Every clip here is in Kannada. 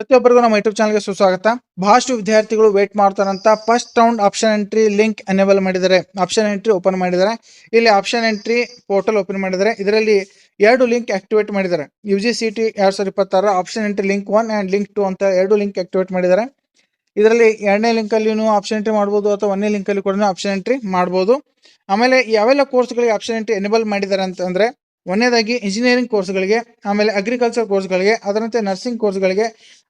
ಪ್ರತಿಯೊಬ್ಬರಿಗೂ ನಮ್ಮ ಯೂಟ್ಯೂಬ್ ಚಾನಲ್ಗೆ ಸುಸ್ವಾಗತ. ಬಹಳಷ್ಟು ವಿದ್ಯಾರ್ಥಿಗಳು ವೇಟ್ ಮಾಡ್ತಾರಂತ first round option entry link enable ಮಾಡಿದ್ದಾರೆ. ಆಪ್ಷನ್ ಎಂಟ್ರಿ ಓಪನ್ ಮಾಡಿದ್ದಾರೆ. ಇಲ್ಲಿ ಆಪ್ಷನ್ ಎಂಟ್ರಿ ಪೋರ್ಟಲ್ ಓಪನ್ ಮಾಡಿದ್ದಾರೆ. ಇದರಲ್ಲಿ 2 ಲಿಂಕ್ ಆಕ್ಟಿವೇಟ್ ಮಾಡಿದ್ದಾರೆ. UGCET 2026 option entry link 1 and link 2 ಅಂತ 2 ಲಿಂಕ್ ಆಕ್ಟಿವೇಟ್ ಮಾಡಿದ್ದಾರೆ. ಇದರಲ್ಲಿ 2ನೇ ಲಿಂಕ್ ಅಲ್ಲಿ ನೀವು ಆಪ್ಷನ್ ಎಂಟ್ರಿ ಮಾಡಬಹುದು ಅಥವಾ 1ನೇ ಲಿಂಕ್ ಅಲ್ಲಿ ಕೂಡ ಆಪ್ಷನ್ ಎಂಟ್ರಿ ಮಾಡಬಹುದು. ಆಮೇಲೆ ಯಾವೆಲ್ಲ ಕೋರ್ಸ್ಗಳಿಗೆ ಆಪ್ಷನ್ ಎಂಟ್ರಿ ಎನೇಬಲ್ ಮಾಡಿದ್ದಾರೆ ಅಂತಂದ್ರೆ, ಒಂದನೇದಾಗಿ ಇಂಜಿನಿಯರಿಂಗ್ ಕೋರ್ಸ್ಗಳಿಗೆ, ಆಮೇಲೆ ಅಗ್ರಿಕಲ್ಚರ್ ಕೋರ್ಸ್ಗಳಿಗೆ, ಅದರಂತೆ ನರ್ಸಿಂಗ್ ಕೋರ್ಸ್ಗಳಿಗೆ,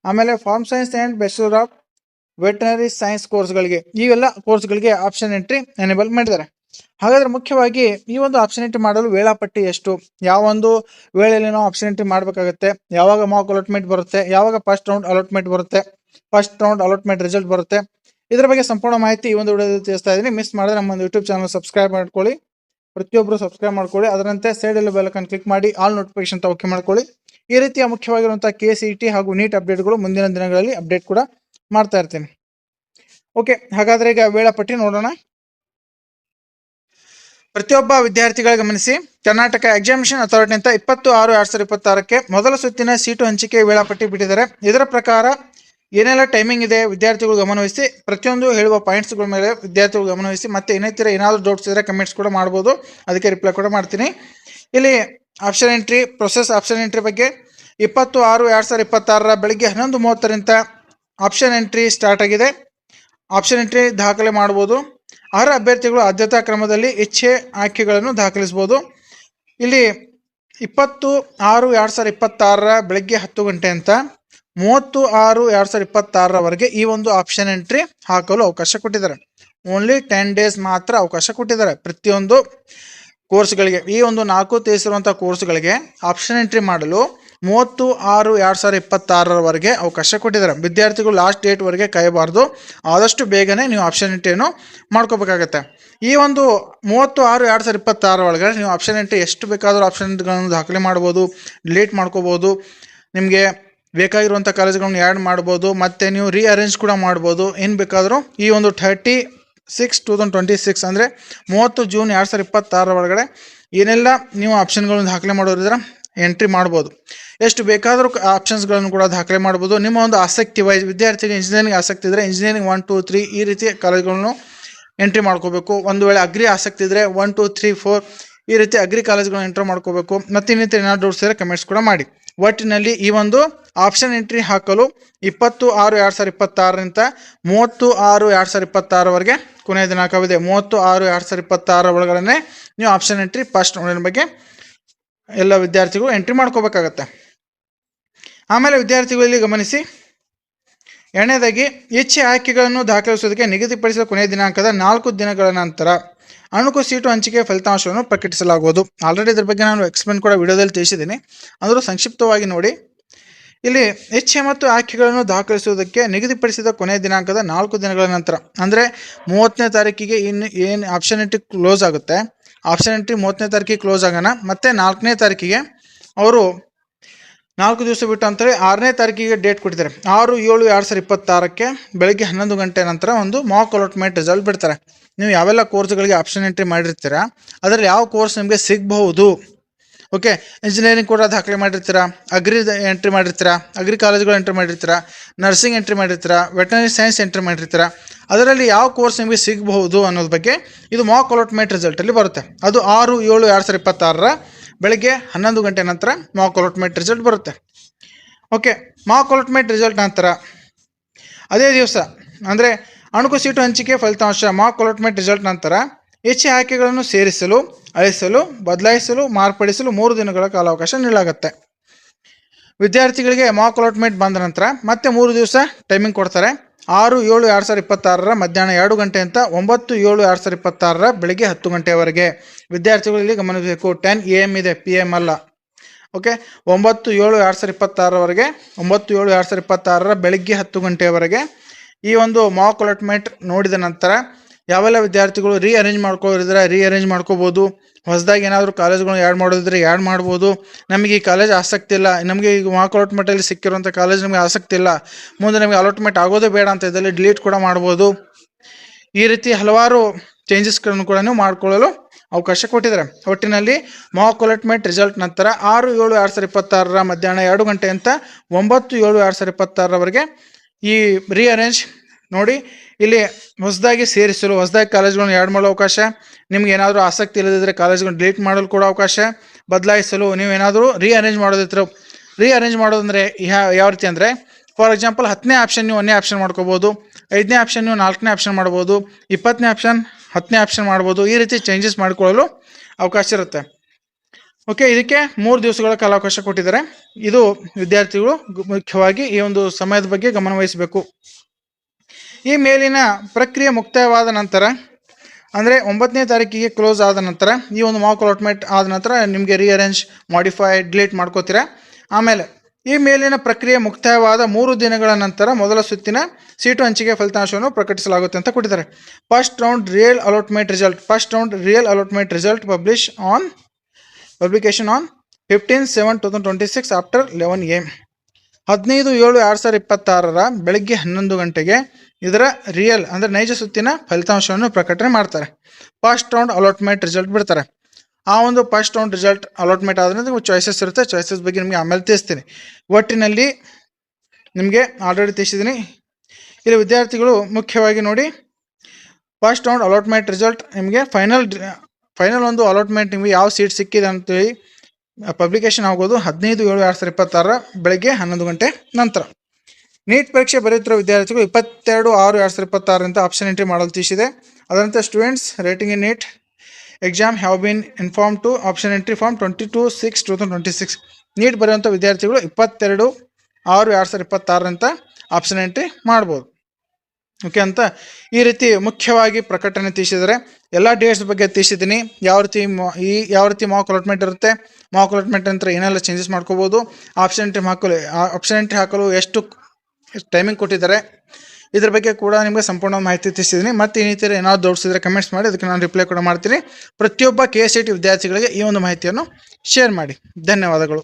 ಆಮೇಲೆ farm science and bachelor of veterinary science ಕೋರ್ಸ್ಗಳಿಗೆ, ಇವೆಲ್ಲ ಕೋರ್ಸ್ಗಳಿಗೆ ಆಪ್ಷನ್ ಎಂಟ್ರಿ ಎನೇಬಲ್ ಮಾಡಿದ್ದಾರೆ. ಹಾಗಾದ್ರೆ ಮುಖ್ಯವಾಗಿ ಈ ಒಂದು ಆಪ್ಷನ್ ಎಂಟ್ರಿ ಮಾಡಲು ವೇಳಾಪಟ್ಟಿ ಎಷ್ಟು, ಯಾವ ಒಂದು ವೇಳೆಯಲ್ಲಿ ನಾವು ಆಪ್ಷನ್ ಎಂಟ್ರಿ ಮಾಡಬೇಕಾಗುತ್ತೆ, ಯಾವಾಗ ಮಾಕ್ ಅಲಾಟ್ಮೆಂಟ್ ಬರುತ್ತೆ, ಯಾವಾಗ ಫಸ್ಟ್ ರೌಂಡ್ ಅಲಾಟ್ಮೆಂಟ್ ಬರುತ್ತೆ, ಫಸ್ಟ್ ರೌಂಡ್ ಅಲಾಟ್ಮೆಂಟ್ ರಿಸಲ್ಟ್ ಬರುತ್ತೆ, ಇದರ ಬಗ್ಗೆ ಸಂಪೂರ್ಣ ಮಾಹಿತಿ ಈ ಒಂದು ವಿಡಿಯೋದಲ್ಲಿ ತಿಳಿಸ್ತಾ ಇದ್ದೀನಿ. ಮಿಸ್ ಮಾಡಿದ್ರೆ ನಮ್ಮ ಒಂದು ಯೂಟ್ಯೂಬ್ ಚಾನಲ್ ಸಬ್ಸ್ಕ್ರೈಬ್ ಮಾಡ್ಕೊಳ್ಳಿ. ಪ್ರತಿಯೊಬ್ಬರು ಸಬ್ಸ್ಕ್ರೈಬ್ ಮಾಡ್ಕೊಳ್ಳಿ. ಅದರಂತೆ ಸೈಡಲ್ಲಿ ಬೆಲ್ ಐಕಾನ್ ಕ್ಲಿಕ್ ಮಾಡಿ ಆಲ್ ನೋಟಿಫಿಕೇಶನ್ ಅಂತ ಓಕೆ ಮಾಡ್ಕೊಳ್ಳಿ. ಈ ರೀತಿಯ ಮುಖ್ಯವಾಗಿರುವಂತಹ KCET ಹಾಗೂ ನೀಟ್ ಅಪ್ಡೇಟ್ಗಳು ಮುಂದಿನ ದಿನಗಳಲ್ಲಿ ಅಪ್ಡೇಟ್ ಕೂಡ ಮಾಡ್ತಾ ಇರ್ತೀನಿ. ಓಕೆ, ಹಾಗಾದ್ರೆ ಈಗ ವೇಳಾಪಟ್ಟಿ ನೋಡೋಣ. ಪ್ರತಿಯೊಬ್ಬ ವಿದ್ಯಾರ್ಥಿಗಳ ಗಮನಿಸಿ, ಕರ್ನಾಟಕ ಎಕ್ಸಾಮಿನೇಷನ್ ಅಥಾರಿಟಿ ಅಂತ 20/6/2026ಕ್ಕೆ ಮೊದಲ ಸುತ್ತಿನ ಸೀಟು ಹಂಚಿಕೆ ವೇಳಾಪಟ್ಟಿ ಬಿಟ್ಟಿದ್ದಾರೆ. ಇದರ ಪ್ರಕಾರ ಏನೆಲ್ಲ ಟೈಮಿಂಗ್ ಇದೆ ವಿದ್ಯಾರ್ಥಿಗಳು ಗಮನವಹಿಸಿ, ಪ್ರತಿಯೊಂದು ಹೇಳುವ ಪಾಯಿಂಟ್ಸ್ಗಳ ಮೇಲೆ ವಿದ್ಯಾರ್ಥಿಗಳು ಗಮನವಹಿಸಿ. ಮತ್ತೆ ಇನ್ನಿತರ ಏನಾದರೂ ಡೌಟ್ಸ್ ಇದ್ದರೆ ಕಮೆಂಟ್ಸ್ ಕೂಡ ಮಾಡ್ಬೋದು, ಅದಕ್ಕೆ ರಿಪ್ಲೈ ಕೂಡ ಮಾಡ್ತೀನಿ. ಇಲ್ಲಿ option entry process, option entry ಬಗ್ಗೆ 20/6/2026 ಬೆಳಗ್ಗೆ 11:30ರಿಂದ ಆಪ್ಷನ್ ಎಂಟ್ರಿ ಸ್ಟಾರ್ಟ್ ಆಗಿದೆ. ಆಪ್ಷನ್ ಎಂಟ್ರಿ ದಾಖಲೆ ಮಾಡ್ಬೋದು. ಅರ್ಹ ಅಭ್ಯರ್ಥಿಗಳು ಆದ್ಯತಾ ಕ್ರಮದಲ್ಲಿ ಇಚ್ಛೆ ಆಯ್ಕೆಗಳನ್ನು ದಾಖಲಿಸಬಹುದು. ಇಲ್ಲಿ 20/6/2026 ಬೆಳಗ್ಗೆ 10 ಗಂಟೆ ಅಂತ 30/6/2026 ಈ ಒಂದು ಆಪ್ಷನ್ ಎಂಟ್ರಿ ಹಾಕಲು ಅವಕಾಶ ಕೊಟ್ಟಿದ್ದಾರೆ. ಓನ್ಲಿ 10 ಡೇಸ್ ಮಾತ್ರ ಅವಕಾಶ ಕೊಟ್ಟಿದ್ದಾರೆ. ಪ್ರತಿಯೊಂದು ಕೋರ್ಸ್ಗಳಿಗೆ, ಈ ಒಂದು 4 ತಿಳಿಸಿರುವಂಥ ಕೋರ್ಸ್ಗಳಿಗೆ ಆಪ್ಷನ್ ಎಂಟ್ರಿ ಮಾಡಲು 30/6/2026 ಅವಕಾಶ ಕೊಟ್ಟಿದ್ದಾರೆ. ವಿದ್ಯಾರ್ಥಿಗಳು ಲಾಸ್ಟ್ ಡೇಟ್ವರೆಗೆ ಕಾಯಬಾರ್ದು. ಆದಷ್ಟು ಬೇಗನೆ ನೀವು ಆಪ್ಷನ್ ಎಂಟ್ರಿಯನ್ನು ಮಾಡ್ಕೋಬೇಕಾಗತ್ತೆ. ಈ ಒಂದು 30/6/2026 ಒಳಗಡೆ ನೀವು ಆಪ್ಷನ್ ಎಂಟ್ರಿ ಎಷ್ಟು ಬೇಕಾದರೂ ಆಪ್ಷನ್ ಎಂಟ್ರಿಗಳನ್ನು ದಾಖಲೆ ಮಾಡ್ಬೋದು, ಡಿಲೀಟ್ ಮಾಡ್ಕೋಬೋದು, ನಿಮಗೆ ಬೇಕಾಗಿರುವಂಥ ಕಾಲೇಜ್ಗಳನ್ನು ಆ್ಯಡ್ ಮಾಡ್ಬೋದು, ಮತ್ತು ನೀವು ರೀಅರೇಂಜ್ ಕೂಡ ಮಾಡ್ಬೋದು. ಏನು ಬೇಕಾದರೂ ಈ ಒಂದು 30/6/2026 ಅಂದರೆ 30 ಜೂನ್ 2026 ಒಳಗಡೆ ಏನೆಲ್ಲ ನೀವು ಆಪ್ಷನ್ಗಳನ್ನು ದಾಖಲೆ ಮಾಡೋರಿದ್ರೆ ಎಂಟ್ರಿ ಮಾಡ್ಬೋದು. ಎಷ್ಟು ಬೇಕಾದರೂ ಆಪ್ಷನ್ಸ್ಗಳನ್ನು ಕೂಡ ದಾಖಲೆ ಮಾಡ್ಬೋದು. ನಿಮ್ಮ ಒಂದು ಆಸಕ್ತಿ ವೈಸ್, ವಿದ್ಯಾರ್ಥಿಗೆ ಇಂಜಿನಿಯರಿಂಗ್ ಆಸಕ್ತಿ ಇದ್ದರೆ ಇಂಜಿನಿಯರಿಂಗ್ 1, 2, 3 ಈ ರೀತಿಯ ಕಾಲೇಜ್ಗಳನ್ನು ಎಂಟ್ರಿ ಮಾಡ್ಕೋಬೇಕು. ಒಂದು ವೇಳೆ ಅಗ್ರಿ ಆಸಕ್ತಿ ಇದ್ದರೆ 1, 2, 3, 4 ಈ ರೀತಿ ಅಗ್ರಿ ಕಾಲೇಜ್ಗಳನ್ನು ಎಂಟ್ರಿ ಮಾಡ್ಕೋಬೇಕು. ಮತ್ತು ಇನ್ನಿತರ ಏನಾದ್ರು ಡೌಟ್ಸ್ ಇದ್ದರೆ ಕಮೆಂಟ್ಸ್ ಕೂಡ ಮಾಡಿ. ಒಟ್ಟಿನಲ್ಲಿ ಈ ಒಂದು ಆಪ್ಷನ್ ಎಂಟ್ರಿ ಹಾಕಲು 20/6/2026ರಿಂದ 30/6/2026 ಕೊನೆಯ ದಿನಾಂಕವಿದೆ. 30/6/2026 ಒಳಗಡೆ ನೀವು ಆಪ್ಷನ್ ಎಂಟ್ರಿ ಫಸ್ಟ್ ರೌಂಡಿನ ಬಗ್ಗೆ ಎಲ್ಲ ವಿದ್ಯಾರ್ಥಿಗಳು ಎಂಟ್ರಿ ಮಾಡ್ಕೋಬೇಕಾಗತ್ತೆ. ಆಮೇಲೆ ವಿದ್ಯಾರ್ಥಿಗಳಲ್ಲಿ ಗಮನಿಸಿ, ಎರಡನೇದಾಗಿ ಇಚ್ಛೆ ಆಯ್ಕೆಗಳನ್ನು ದಾಖಲಿಸುವುದಕ್ಕೆ ನಿಗದಿಪಡಿಸಿದ ಕೊನೆಯ ದಿನಾಂಕದ 4 ದಿನಗಳ ನಂತರ ಅನುಕೂಲ ಸೀಟು ಹಂಚಿಕೆ ಫಲಿತಾಂಶವನ್ನು ಪ್ರಕಟಿಸಲಾಗುವುದು. ಆಲ್ರೆಡಿ ಇದ್ರ ಬಗ್ಗೆ ನಾನು ಎಕ್ಸ್ಪ್ಲೇನ್ ಕೂಡ ವಿಡಿಯೋದಲ್ಲಿ ತಿಳಿಸಿದ್ದೀನಿ, ಅಂದರೂ ಸಂಕ್ಷಿಪ್ತವಾಗಿ ನೋಡಿ. ಇಲ್ಲಿ ಇಚ್ಛೆ ಮತ್ತು ಆಯ್ಕೆಗಳನ್ನು ದಾಖಲಿಸುವುದಕ್ಕೆ ನಿಗದಿಪಡಿಸಿದ ಕೊನೆಯ ದಿನಾಂಕದ 4 ದಿನಗಳ ನಂತರ ಅಂದರೆ 30ನೇ ತಾರೀಕಿಗೆ ಏನು ಆಪ್ಷನ್ ಎಂಟ್ರಿ ಕ್ಲೋಸ್ ಆಗುತ್ತೆ, ಆಪ್ಷನ್ ಎಂಟ್ರಿ 30ನೇ ತಾರೀಕಿಗೆ ಕ್ಲೋಸ್ ಆಗೋಣ. ಮತ್ತು 4ನೇ ತಾರೀಕಿಗೆ ಅವರು 4 ದಿವಸ ಬಿಟ್ಟು ಅಂತೇಳಿ 6ನೇ ತಾರೀಕಿಗೆ ಡೇಟ್ ಕೊಟ್ಟಿದ್ದಾರೆ. 6/7/2026 ಬೆಳಗ್ಗೆ 11 ಗಂಟೆ ನಂತರ ಒಂದು ಮಾಕ್ ಅಲಾಟ್ಮೆಂಟ್ ರಿಸಲ್ಟ್ ಬಿಡ್ತಾರೆ. ನೀವು ಯಾವೆಲ್ಲ ಕೋರ್ಸ್ಗಳಿಗೆ ಆಪ್ಷನ್ ಎಂಟ್ರಿ ಮಾಡಿರ್ತೀರಾ ಅದರಲ್ಲಿ ಯಾವ ಕೋರ್ಸ್ ನಿಮಗೆ ಸಿಗಬಹುದು. ಓಕೆ, ಇಂಜಿನಿಯರಿಂಗ್ ಕೂಡ ದಾಖಲೆ ಮಾಡಿರ್ತೀರಾ, ಅಗ್ರಿ ಎಂಟ್ರಿ ಮಾಡಿರ್ತೀರಾ, ಅಗ್ರಿ ಕಾಲೇಜ್ಗಳು ಎಂಟ್ರಿ ಮಾಡಿರ್ತೀರಾ, ನರ್ಸಿಂಗ್ ಎಂಟ್ರಿ ಮಾಡಿರ್ತೀರಾ, ವೆಟನರಿ ಸೈನ್ಸ್ ಎಂಟ್ರಿ ಮಾಡಿರ್ತೀರಾ, ಅದರಲ್ಲಿ ಯಾವ ಕೋರ್ಸ್ ನಿಮಗೆ ಸಿಗಬಹುದು ಅನ್ನೋದ್ರ ಬಗ್ಗೆ ಇದು ಮಾಕ್ ಅಲಾಟ್ಮೆಂಟ್ ರಿಸಲ್ಟಲ್ಲಿ ಬರುತ್ತೆ. ಅದು 6/7/2026 ಬೆಳಗ್ಗೆ 11 ಗಂಟೆ ನಂತರ ಮಾಕ್ ಅಲಾಟ್ಮೆಂಟ್ ರಿಸಲ್ಟ್ ಬರುತ್ತೆ. ಓಕೆ, ಮಾಕ್ ಅಲಾಟ್ಮೆಂಟ್ ರಿಸಲ್ಟ್ ನಂತರ ಅದೇ ದಿವಸ ಅಂದರೆ ಅಣುಕು ಸೀಟು ಹಂಚಿಕೆ ಫಲಿತಾಂಶ ಮಾಕ್ ಅಲಾಟ್ಮೆಂಟ್ ರಿಸಲ್ಟ್ ನಂತರ ಇಚ್ಛೆ ಆಯ್ಕೆಗಳನ್ನು ಸೇರಿಸಲು, ಅಳಿಸಲು, ಬದಲಾಯಿಸಲು, ಮಾರ್ಪಡಿಸಲು 3 ದಿನಗಳ ಕಾಲಾವಕಾಶ ನೀಡಲಾಗುತ್ತೆ. ವಿದ್ಯಾರ್ಥಿಗಳಿಗೆ ಮಾಕ್ ಅಲಾಟ್ಮೆಂಟ್ ಬಂದ ನಂತರ ಮತ್ತೆ 3 ದಿವಸ ಟೈಮಿಂಗ್ ಕೊಡ್ತಾರೆ. 6/7/2026 ಮಧ್ಯಾಹ್ನ 2 ಗಂಟೆಯಿಂದ 9/7/2026 ಬೆಳಗ್ಗೆ 10 ಗಂಟೆಯವರೆಗೆ. ವಿದ್ಯಾರ್ಥಿಗಳಲ್ಲಿ ಗಮನಿಸಬೇಕು, 10 AM ಇದೆ, PM ಅಲ್ಲ. ಓಕೆ, 9/7/2026 9/7/2026 ಬೆಳಗ್ಗೆ 10 ಗಂಟೆಯವರೆಗೆ ಈ ಒಂದು ಮಾಕ್ ಅಲಾಟ್ಮೆಂಟ್ ನೋಡಿದ ನಂತರ ಯಾವೆಲ್ಲ ವಿದ್ಯಾರ್ಥಿಗಳು ರೀಅರೇಂಜ್ ಮಾಡ್ಕೊಳ್ಳೋರಿದ್ರೆ ರೀಅರೇಂಜ್ ಮಾಡ್ಕೋಬೋದು. ಹೊಸದಾಗಿ ಏನಾದರೂ ಕಾಲೇಜ್ಗಳನ್ನ ಆ್ಯಡ್ ಮಾಡೋದಿದ್ರೆ ಆ್ಯಡ್ ಮಾಡ್ಬೋದು. ನಮಗೆ ಈ ಕಾಲೇಜ್ ಆಸಕ್ತಿ ಇಲ್ಲ, ನಮಗೆ ಈಗ ಮಾಕ್ ಅಲಾಟ್ಮೆಂಟಲ್ಲಿ ಸಿಕ್ಕಿರುವಂಥ ಕಾಲೇಜ್ ನಮಗೆ ಆಸಕ್ತಿ ಇಲ್ಲ, ಮುಂದೆ ನಮಗೆ ಅಲಾಟ್ಮೆಂಟ್ ಆಗೋದೇ ಬೇಡ ಅಂತ ಇದ್ದಲ್ಲಿ ಡಿಲೀಟ್ ಕೂಡ ಮಾಡ್ಬೋದು. ಈ ರೀತಿ ಹಲವಾರು ಚೇಂಜಸ್ಗಳನ್ನು ಕೂಡ ನೀವು ಮಾಡ್ಕೊಳ್ಳಲು ಅವಕಾಶ ಕೊಟ್ಟಿದ್ದಾರೆ. ಒಟ್ಟಿನಲ್ಲಿ ಮಾಕ್ ಅಲಾಟ್ಮೆಂಟ್ ರಿಸಲ್ಟ್ ನಂತರ 6/7/2026 ಮಧ್ಯಾಹ್ನ 2 ಗಂಟೆಯಿಂದ 9/7/2026 ಈ ರೀಅರೇಂಜ್ ನೋಡಿ. ಇಲ್ಲಿ ಹೊಸದಾಗಿ ಸೇರಿಸಲು, ಹೊಸದಾಗಿ ಕಾಲೇಜ್ಗಳನ್ನು ಆ್ಯಡ್ ಮಾಡೋ ಅವಕಾಶ, ನಿಮ್ಗೆ ಏನಾದರೂ ಆಸಕ್ತಿ ಇಲ್ಲದಿದ್ದರೆ ಕಾಲೇಜ್ಗಳನ್ನ ಡಿಲೀಟ್ ಮಾಡಲು ಕೂಡ ಅವಕಾಶ, ಬದಲಾಯಿಸಲು ನೀವೇನಾದರೂ ರೀಅರೇಂಜ್ ಮಾಡೋದಿದ್ರೆ, ರೀಅರೇಂಜ್ ಮಾಡೋದಂದರೆ ಯಾವ ರೀತಿ ಅಂದರೆ, ಫಾರ್ ಎಕ್ಸಾಂಪಲ್ 10ನೇ ಆಪ್ಷನ್ ನೀವು 1ನೇ ಆಪ್ಷನ್ ಮಾಡ್ಕೋಬೋದು, 5ನೇ ಆಪ್ಷನ್ ನೀವು 4ನೇ ಆಪ್ಷನ್ ಮಾಡ್ಬೋದು, 20ನೇ ಆಪ್ಷನ್ 10ನೇ ಆಪ್ಷನ್ ಮಾಡ್ಬೋದು. ಈ ರೀತಿ ಚೇಂಜಸ್ ಮಾಡಿಕೊಳ್ಳಲು ಅವಕಾಶ ಇರುತ್ತೆ. ಓಕೆ, ಇದಕ್ಕೆ 3 ದಿವಸಗಳ ಕಾಲಾವಕಾಶ ಕೊಟ್ಟಿದ್ದಾರೆ. ಇದು ವಿದ್ಯಾರ್ಥಿಗಳು ಮುಖ್ಯವಾಗಿ ಈ ಒಂದು ಸಮಯದ ಬಗ್ಗೆ ಗಮನವಹಿಸಬೇಕು. ಈ ಮೇಲಿನ ಪ್ರಕ್ರಿಯೆ ಮುಕ್ತಾಯವಾದ ನಂತರ, ಅಂದರೆ 9ನೇ ತಾರೀಕಿಗೆ ಕ್ಲೋಸ್ ಆದ ನಂತರ, ಈ ಒಂದು ಮಾಕ್ ಅಲಾಟ್ಮೆಂಟ್ ಆದ ನಂತರ ನಿಮಗೆ ರೀಅರೇಂಜ್, ಮಾಡಿಫೈ, ಡಿಲೀಟ್ ಮಾಡ್ಕೋತೀರಾ. ಆಮೇಲೆ ಈ ಮೇಲಿನ ಪ್ರಕ್ರಿಯೆ ಮುಕ್ತಾಯವಾದ 3 ದಿನಗಳ ನಂತರ ಮೊದಲ ಸುತ್ತಿನ ಸೀಟು ಹಂಚಿಕೆ ಫಲಿತಾಂಶವನ್ನು ಪ್ರಕಟಿಸಲಾಗುತ್ತೆ ಅಂತ ಕೊಟ್ಟಿದ್ದಾರೆ. First round real allotment result publication on 15/7/2026 after 11 AM. 15/7/2026 ಬೆಳಗ್ಗೆ 11 ಗಂಟೆಗೆ ಇದರ ರಿಯಲ್ ಅಂದರೆ ನೈಜ ಸುತ್ತಿನ ಫಲಿತಾಂಶವನ್ನು ಪ್ರಕಟಣೆ ಮಾಡ್ತಾರೆ. ಫಸ್ಟ್ ರೌಂಡ್ ಅಲಾಟ್ಮೆಂಟ್ ರಿಸಲ್ಟ್ ಬಿಡ್ತಾರೆ. ಆ ಒಂದು ಫಸ್ಟ್ ರೌಂಡ್ ರಿಸಲ್ಟ್ ಅಲಾಟ್ಮೆಂಟ್ ಆದ್ರೆ ನಿಮಗೆ ಚಾಯ್ಸಸ್ ಇರುತ್ತೆ. ಚಾಯ್ಸಸ್ ಬಗ್ಗೆ ನಿಮಗೆ ಆಮೇಲೆ ತಿಳಿಸ್ತೀನಿ. ಒಟ್ಟಿನಲ್ಲಿ ನಿಮಗೆ ಆಲ್ರೆಡಿ ತಿಳಿಸಿದ್ದೀನಿ. ಇಲ್ಲಿ ವಿದ್ಯಾರ್ಥಿಗಳು ಮುಖ್ಯವಾಗಿ ನೋಡಿ, ಫಸ್ಟ್ ರೌಂಡ್ ಅಲಾಟ್ಮೆಂಟ್ ರಿಸಲ್ಟ್ ನಿಮಗೆ ಫೈನಲ್ ಒಂದು ಅಲಾಟ್ಮೆಂಟ್ ನಿಮಗೆ ಯಾವ ಸೀಟ್ ಸಿಕ್ಕಿದೆ ಅಂತೇಳಿ ಪಬ್ಲಿಕೇಶನ್ ಆಗೋದು 15/7/2026 ಬೆಳಗ್ಗೆ 11 ಗಂಟೆ ನಂತರ. ನೀಟ್ ಪರೀಕ್ಷೆ ಬರೆಯುತ್ತಿರುವ ವಿದ್ಯಾರ್ಥಿಗಳು 22/6/2026 ಅಂತ ಆಪ್ಷನ್ ಎಂಟ್ರಿ ಮಾಡಲು ತಿಳಿಸಿದೆ. ಅದರಂತೆ students writing in NEET exam have been inform to option entry form 22/6/2026. NEET ಬರೆಯುವಂಥ ವಿದ್ಯಾರ್ಥಿಗಳು 22/6/2026 ಅಂತ ಆಪ್ಷನ್ ಎಂಟ್ರಿ ಮಾಡ್ಬೋದು. ಓಕೆ ಅಂತ ಈ ರೀತಿ ಮುಖ್ಯವಾಗಿ ಪ್ರಕಟಣೆ ತಿಳಿಸಿದರೆ ಎಲ್ಲ ಡೇಟ್ಸ್ ಬಗ್ಗೆ ತಿಳಿಸಿದ್ದೀನಿ. ಯಾವ ರೀತಿ ಮಾಕ್ ಅಲಾಟ್ಮೆಂಟ್ ಇರುತ್ತೆ, ಮಾಕ್ ಅಲಾಟ್ಮೆಂಟ್ ನಂತರ ಏನೆಲ್ಲ ಚೇಂಜಸ್ ಮಾಡ್ಕೋಬೋದು, ಆಪ್ಷನ್ ಎಂಟ್ರಿ ಹಾಕಲು ಎಷ್ಟು ಟೈಮಿಂಗ್ ಕೊಟ್ಟಿದ್ದಾರೆ, ಇದ್ರ ಬಗ್ಗೆ ಕೂಡ ನಿಮಗೆ ಸಂಪೂರ್ಣ ಮಾಹಿತಿ ತಿಳಿಸಿದ್ದೀನಿ. ಮತ್ತು ಈ ರೀತಿ ಏನಾದ್ರು ಡೌಟ್ಸ್ ಇದ್ದರೆ ಕಮೆಂಟ್ಸ್ ಮಾಡಿ, ಅದಕ್ಕೆ ನಾನು ರಿಪ್ಲೈ ಕೂಡ ಮಾಡ್ತೀನಿ. ಪ್ರತಿಯೊಬ್ಬ KSCT ವಿದ್ಯಾರ್ಥಿಗಳಿಗೆ ಈ ಒಂದು ಮಾಹಿತಿಯನ್ನು ಶೇರ್ ಮಾಡಿ. ಧನ್ಯವಾದಗಳು.